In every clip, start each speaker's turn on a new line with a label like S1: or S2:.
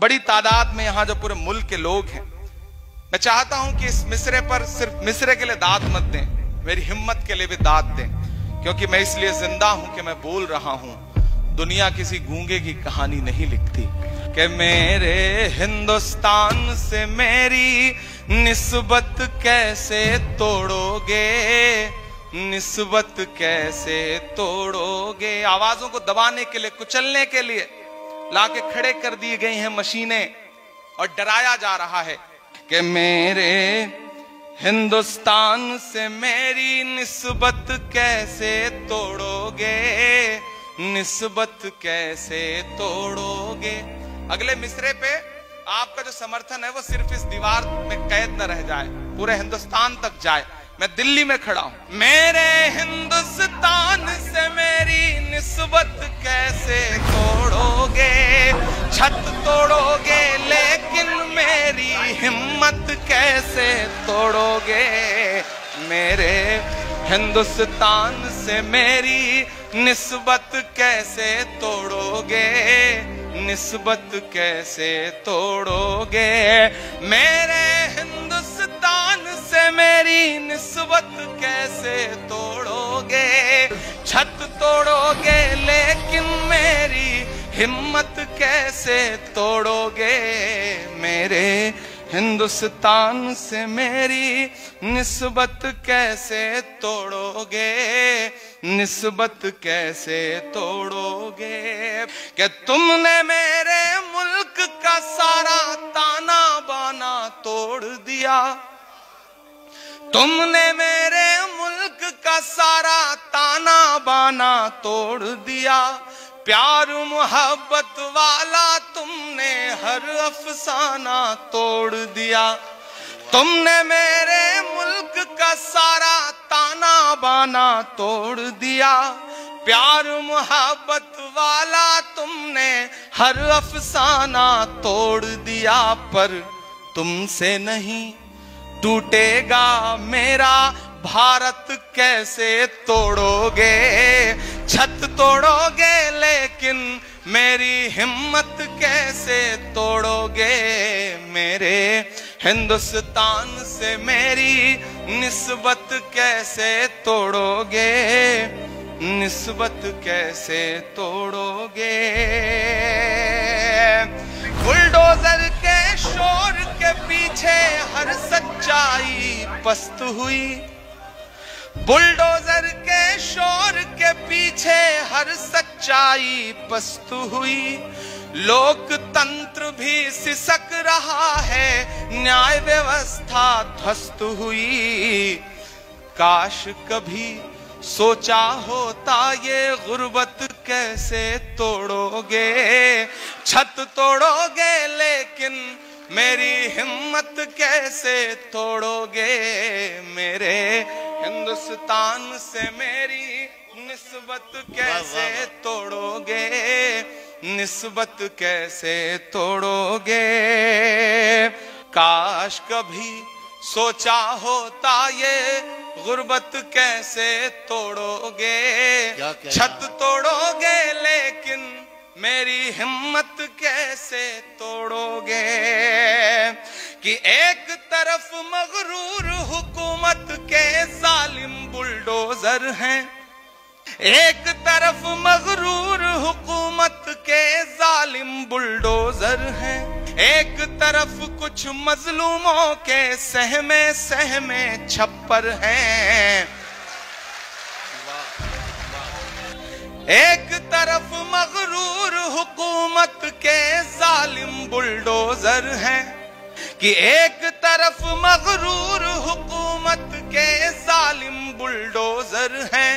S1: बड़ी तादाद में यहाँ जो पूरे मुल्क के लोग हैं, मैं चाहता हूं कि इस मिसरे पर सिर्फ मिसरे के लिए दाद मत दें, मेरी हिम्मत के लिए भी दाद दें, क्योंकि मैं इसलिए जिंदा हूं कि मैं बोल रहा हूं। दुनिया किसी गूंगे की कहानी नहीं लिखती कि मेरे हिंदुस्तान से मेरी निस्बत कैसे तोड़ोगे, निस्बत कैसे तोड़ोगे। आवाजों को दबाने के लिए, कुचलने के लिए लाके खड़े कर दी गई हैं मशीनें और डराया जा रहा है कि मेरे हिंदुस्तान से मेरी निस्बत कैसे तोड़ोगे, निस्बत कैसे तोड़ोगे। अगले मिसरे पे आपका जो समर्थन है वो सिर्फ इस दीवार में कैद न रह जाए, पूरे हिंदुस्तान तक जाए। मैं दिल्ली में खड़ा हूं। मेरे हिंदुस्तान से मेरी निस्बत कैसे तोड़ोगे, छत तोड़ोगे लेकिन मेरी हिम्मत कैसे तोड़ोगे। मेरे हिंदुस्तान से मेरी निस्बत कैसे तोड़ोगे, निस्बत कैसे तोड़ोगे। मेरे हिंदुस्तान से मेरी निस्बत कैसे तोड़ोगे, छत तोड़ोगे लेकिन मेरी हिम्मत कैसे तोड़ोगे। मेरे हिंदुस्तान से मेरी निस्बत कैसे तोड़ोगे, निस्बत कैसे तोड़ोगे। कि तुमने मेरे मुल्क का सारा ताना बाना तोड़ दिया, तुमने मेरे मुल्क का सारा ताना बाना तोड़ दिया। प्यार मोहब्बत वाला तुमने हर अफसाना तोड़ दिया। तुमने मेरे मुल्क का सारा ताना बाना तोड़ दिया। प्यार मोहब्बत वाला तुमने हर अफसाना तोड़ दिया। पर तुमसे नहीं टूटेगा मेरा भारत कैसे तोड़ोगे, छत तोड़ोगे लेकिन मेरी हिम्मत कैसे तोड़ोगे। मेरे हिंदुस्तान से मेरी निस्बत कैसे तोड़ोगे, निस्बत कैसे तोड़ोगे। बुलडोजर के शोर के पीछे हर सच्चाई पस्त हुई, बुलडोजर के शोर के पीछे हर सच्चाई पस्त हुई। लोकतंत्र भी सिसक रहा है, न्याय व्यवस्था ध्वस्त हुई। काश कभी सोचा होता ये गुर्बत कैसे तोड़ोगे, छत तोड़ोगे लेकिन मेरी हिम्मत कैसे तोड़ोगे। मेरे हिंदुस्तान से मेरी निस्बत कैसे तोड़ोगे, निस्बत कैसे तोड़ोगे। काश कभी सोचा होता ये गुर्बत कैसे तोड़ोगे, छत तोड़ोगे लेकिन मेरी हिम्मत कैसे तोड़ोगे। कि एक तरफ मगरूर हुकूमत के जालिम बुलडोजर हैं, एक तरफ मगरूर हुकूमत के जालिम बुलडोजर हैं, एक तरफ कुछ मजलूमों के सहमे सहमे छप्पर हैं। एक तरफ मगरूर हुकूमत के जालिम बुलडोजर हैं, कि एक तरफ मगरूर हुकूमत के जालिम बुलडोजर हैं,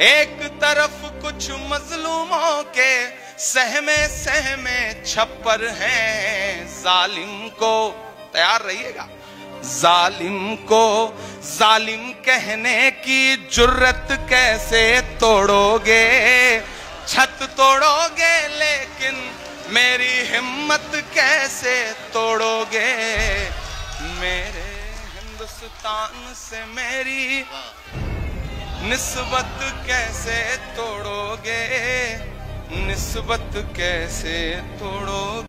S1: एक तरफ कुछ मजलूमों के सहमे सहमे छप्पर हैं। जालिम को, तैयार रहिएगा, जालिम को जालिम कहने की जुर्रत कैसे तोड़ोगे, छत तोड़ोगे लेकिन मेरी हिम्मत कैसे तोड़ोगे। मेरे हिंदुस्तान से मेरी निस्बत कैसे तोड़ोगे, निस्बत कैसे तोड़ोगे।